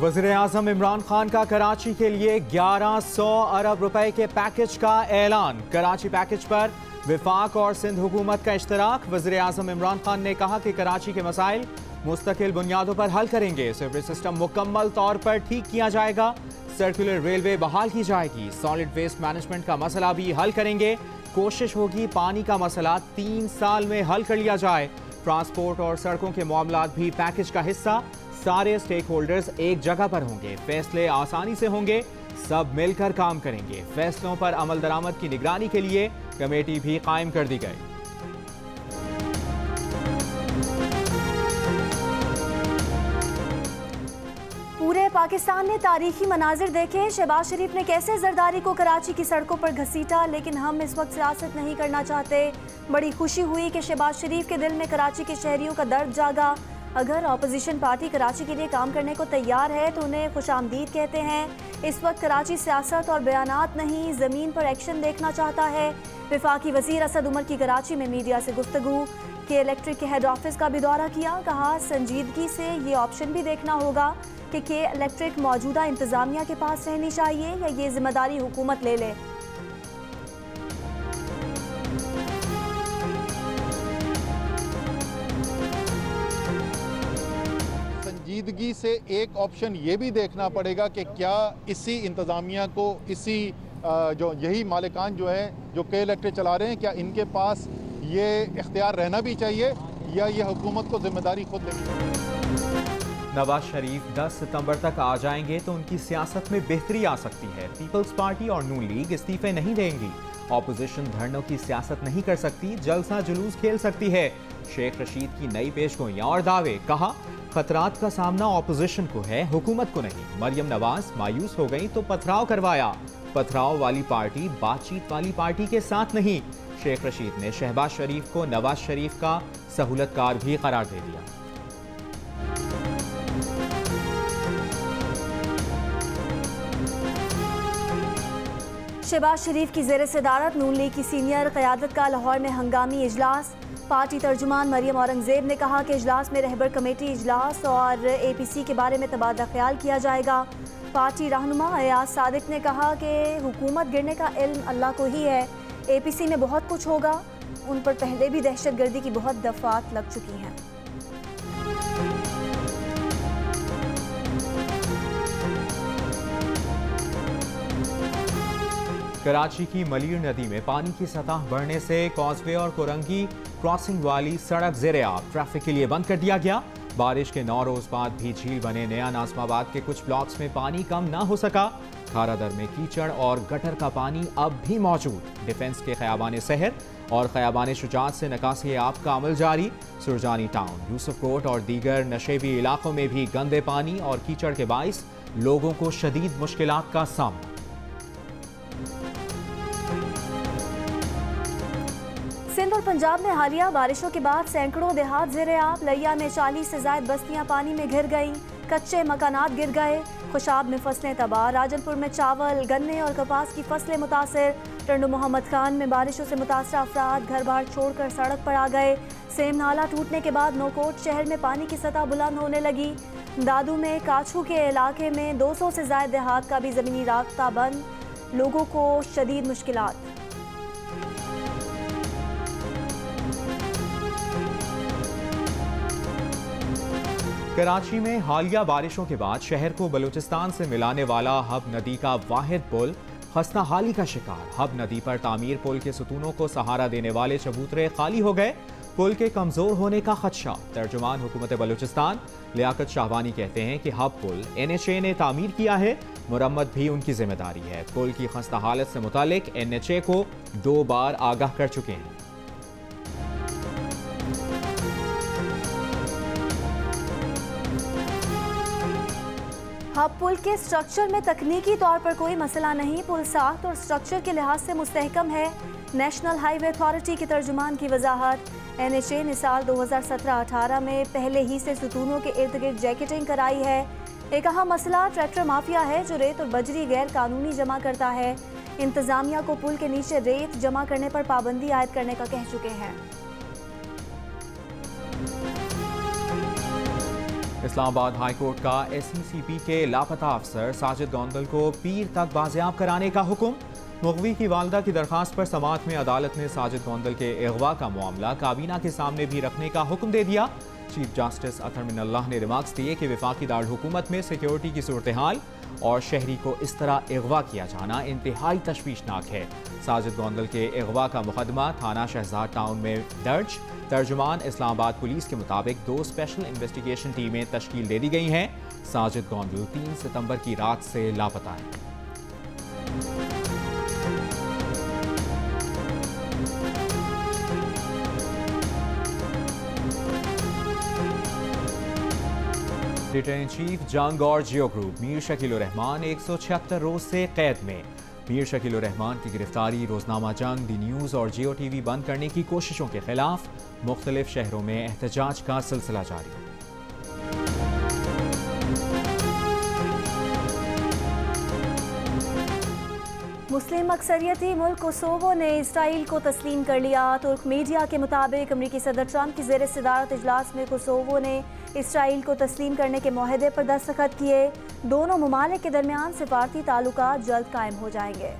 वज़ीर-ए-आज़म इमरान खान का कराची के लिए 1100 अरब रुपए के पैकेज का ऐलान। कराची पैकेज पर विफाक और सिंध हुकूमत का इश्तराक। वज़ीर-ए-आज़म इमरान खान ने कहा कि कराची के मसाइल मुस्तकिल बुनियादों पर हल करेंगे। सीवरेज सिस्टम मुकम्मल तौर पर ठीक किया जाएगा। सर्कुलर रेलवे बहाल की जाएगी। सॉलिड वेस्ट मैनेजमेंट का मसला भी हल करेंगे। कोशिश होगी पानी का मसला 3 साल में हल कर लिया जाए। ट्रांसपोर्ट और सड़कों के मामलात भी पैकेज का हिस्सा। सारे स्टेक होल्डर्स एक जगह पर होंगे। फैसले आसानी से होंगे। सब मिलकर काम करेंगे। फैसलों पर अमल दरामद की निगरानी के लिए कमेटी भी कायम कर दी गई। पूरे पाकिस्तान ने तारीखी मनाजिर देखे। शहबाज शरीफ ने कैसे जरदारी को कराची की सड़कों पर घसीटा, लेकिन हम इस वक्त सियासत नहीं करना चाहते। बड़ी खुशी हुई कि शहबाज शरीफ के दिल में कराची के शहरियों का दर्द जागा। अगर अपोजिशन पार्टी कराची के लिए काम करने को तैयार है तो उन्हें खुशामदीद कहते हैं। इस वक्त कराची सियासत और बयानात नहीं, ज़मीन पर एक्शन देखना चाहता है। वफाकी वज़ीर असद उमर की कराची में मीडिया से गुफ्तगू। के इलेक्ट्रिक के हेड ऑफिस का भी दौरा किया। कहा संजीदगी से ये ऑप्शन भी देखना होगा कि के इलेक्ट्रिक मौजूदा इंतज़ामिया के पास रहनी चाहिए या ये जिम्मेदारी हुकूमत ले ले। संजीदगी से एक ऑप्शन ये भी देखना पड़ेगा कि क्या इसी इंतज़ामिया को इसी जो यही मालिकान जो है जो के इलेक्ट्रिक चला रहे हैं, क्या इनके पास ये इख्तियार रहना भी चाहिए या ये हुकूमत को जिम्मेदारी खुद लेनी। नवाज शरीफ 10 सितंबर तक आ जाएंगे तो उनकी सियासत में बेहतरी आ सकती है। पीपल्स पार्टी और नून लीग इस्तीफे नहीं देंगी। ऑपोजिशन धरनों की सियासत नहीं कर सकती, जलसा जुलूस खेल सकती है। शेख रशीद की नई पेशगोइयां और दावे। कहा खतरात का सामना ऑपोजिशन को है, हुकूमत को नहीं। मरियम नवाज मायूस हो गई तो पथराव करवाया। पथराव वाली पार्टी बातचीत वाली पार्टी के साथ नहीं। शेख रशीद ने शहबाज शरीफ को नवाज शरीफ का सहूलतकार भी करार दे दिया। शहबाज शरीफ की ज़ेर सदारत नून लीग की सीनियर क़यादत का लाहौर में हंगामी इजलास। पार्टी तर्जुमान मरियम औरंगजेब ने कहा कि इजलास में रहबर कमेटी इजलास और APC के बारे में तबादला ख्याल किया जाएगा। पार्टी रहनुमा अयाज सादिक ने कहा कि हुकूमत गिरने का इल्म अल्लाह को ही है। APC में बहुत कुछ होगा। उन पर पहले भी दहशतगर्दी की बहुत दफ़ात लग चुकी हैं। कराची की मलीर नदी में पानी की सतह बढ़ने से कॉजवे और कोरंगी क्रॉसिंग वाली सड़क ज़ेर-ए-आब ट्रैफिक के लिए बंद कर दिया गया। बारिश के 9 रोज बाद भी झील बने नया नाज़िमाबाद के कुछ ब्लॉक्स में पानी कम ना हो सका। खारादर में कीचड़ और गटर का पानी अब भी मौजूद। डिफेंस के खयाबान सहर और खयाबान शुजात से निकासी आब का अमल जारी। सुरजानी टाउन, यूसुफ कोट और दीगर नशेबी इलाकों में भी गंदे पानी और कीचड़ के बाइस लोगों को शदीद मुश्किलात का सामना। सिंध और पंजाब में हालिया बारिशों के बाद सैकड़ों देहात ज़ेर-ए-आब। लिया में 40 से ज़ायद बस्तियां पानी में घिर गईं। कच्चे मकानात गिर गए। खुशाब में फसलें तबाह। राजनपुर में चावल, गन्ने और कपास की फसलें मुतासिर। टंडो मोहम्मद खान में बारिशों से मुतासर अफराद घर बार छोड़कर सड़क पर आ गए। सेम नाला टूटने के बाद नौकोट शहर में पानी की सतह बुलंद होने लगी। दादू में काछू के इलाके में 200 से ज़ायद देहात का भी ज़मीनी रास्ता बंद। लोगों को शदीद मुश्किलात। कराची में हालिया बारिशों के बाद शहर को बलूचिस्तान से मिलाने वाला हब नदी का वाहिद पुल खस्ता हाली का शिकार। हब नदी पर तामीर पुल के सुतूनों को सहारा देने वाले चबूतरे खाली हो गए। पुल के कमजोर होने का खदशा। तर्जुमान हुकूमत बलूचिस्तान लियाकत शाहबानी कहते हैं कि हब पुल NHA ने तामीर किया है, मुरम्मत भी उनकी जिम्मेदारी है। पुल की खस्ता हालत से मुतालिक NHA को 2 बार आगाह कर चुके हैं। हब पुल के स्ट्रक्चर में तकनीकी तौर पर कोई मसला नहीं। पुल साख्त और स्ट्रक्चर के लिहाज से मुस्तहकम है। नेशनल हाईवे अथॉरिटी के तर्जुमान की वजाहत। NHA ने साल 2017-18 में पहले ही से सुतूनों के इर्द गिर्द जैकेटिंग कराई है। एक अहम मसला ट्रैक्टर माफिया है जो रेत और बजरी गैर कानूनी जमा करता है। इंतजामिया को पुल के नीचे रेत जमा करने पर पाबंदी आयद करने का कह चुके हैं। इस्लामाबाद हाई कोर्ट का SECP के लापता अफसर साजिद गोंदल को पीर तक बाजियाब कराने का हुक्म। मुग़वी की वालदा की दरखास्त पर समाअत में अदालत ने साजिद गोंदल के अगवा का मामला काबीना के सामने भी रखने का हुक्म दे दिया। चीफ जस्टिस अतर मिनल्लाह ने रिमार्क्स दिए कि वफाकी दारुल हुकूमत में सिक्योरिटी की सूरत हाल और शहरी को इस तरह अगवा किया जाना इंतहाई तशवीशनाक है। साजिद गोंदल के अगवा का मुकदमा थाना शहजाद टाउन में दर्ज। तर्जुमान इस्लामाबाद पुलिस के मुताबिक 2 स्पेशल इन्वेस्टिगेशन टीमें तश्कील दे दी गई हैं। साजिद गोंदल 3 सितंबर की रात से लापता है। एडिटर इन चीफ जंग और जियो ग्रुप मीर शकील रहमान 176 रोज से कैद में। मीर शकील रहमान की गिरफ्तारी, रोजनामा जंग, दी न्यूज़ और जियो टीवी बंद करने की कोशिशों के खिलाफ मुख्तलिफ शहरों में एहतजाज का सिलसिला जारी। मुस्लिम अक्सरियती मुल्क कोसोवो ने इसराइल को तस्लीम कर लिया। तुर्क मीडिया के मुताबिक अमरीकी सदर ट्रंप की ज़ेर सदारत इजलास में कोसोवो ने इसराइल को तस्लीम करने के मुआहदे पर दस्तखत किए। दोनों ममालिक के दरमियान सिफारती ताल्लुकात जल्द कायम हो जाएंगे।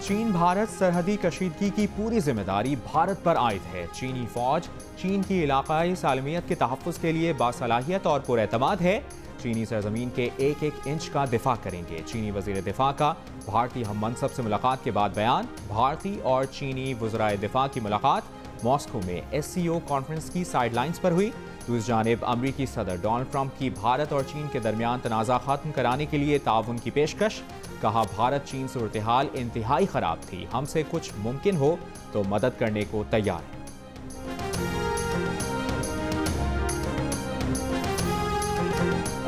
चीन भारत सरहदी कशीदगी की पूरी जिम्मेदारी भारत पर आयद है। चीनी फौज चीन की इलाकाई सालमियत के तहफ़्फ़ुज़ के लिए बासलाहियत और पुरएतमाद है। चीनी सरजमीन के एक एक इंच का दिफा करेंगे। चीनी वज़ीर दिफा का भारतीय हम मनसब से मुलाकात के बाद बयान। भारतीय और चीनी वज़राए दिफा की मुलाकात मॉस्को में SCO कॉन्फ्रेंस की साइडलाइंस पर हुई। दूसरी जानिब अमरीकी सदर डोनाल्ड ट्रंप की भारत और चीन के दरमियान तनाज़ा खत्म कराने के लिए ताउन की पेशकश। कहा, भारत चीन सूरत हाल इंतहाई ख़राब थी, हमसे कुछ मुमकिन हो तो मदद करने को तैयार है।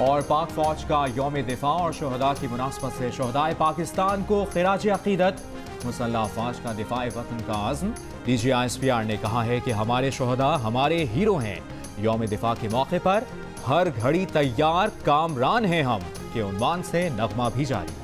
और पाक फौज का यौम दिफा और शहदा की मुनासबत से शहदाए पाकिस्तान को खिराज अकीदत। मुसल्लह अफवाज का दिफा वतन का आज़म। DGI-SPR ने कहा है कि हमारे शहदा हमारे हीरो हैं। यौम दिफा के मौके पर हर घड़ी तैयार कामरान हैं हम के उन्वान से नगमा भी जारी।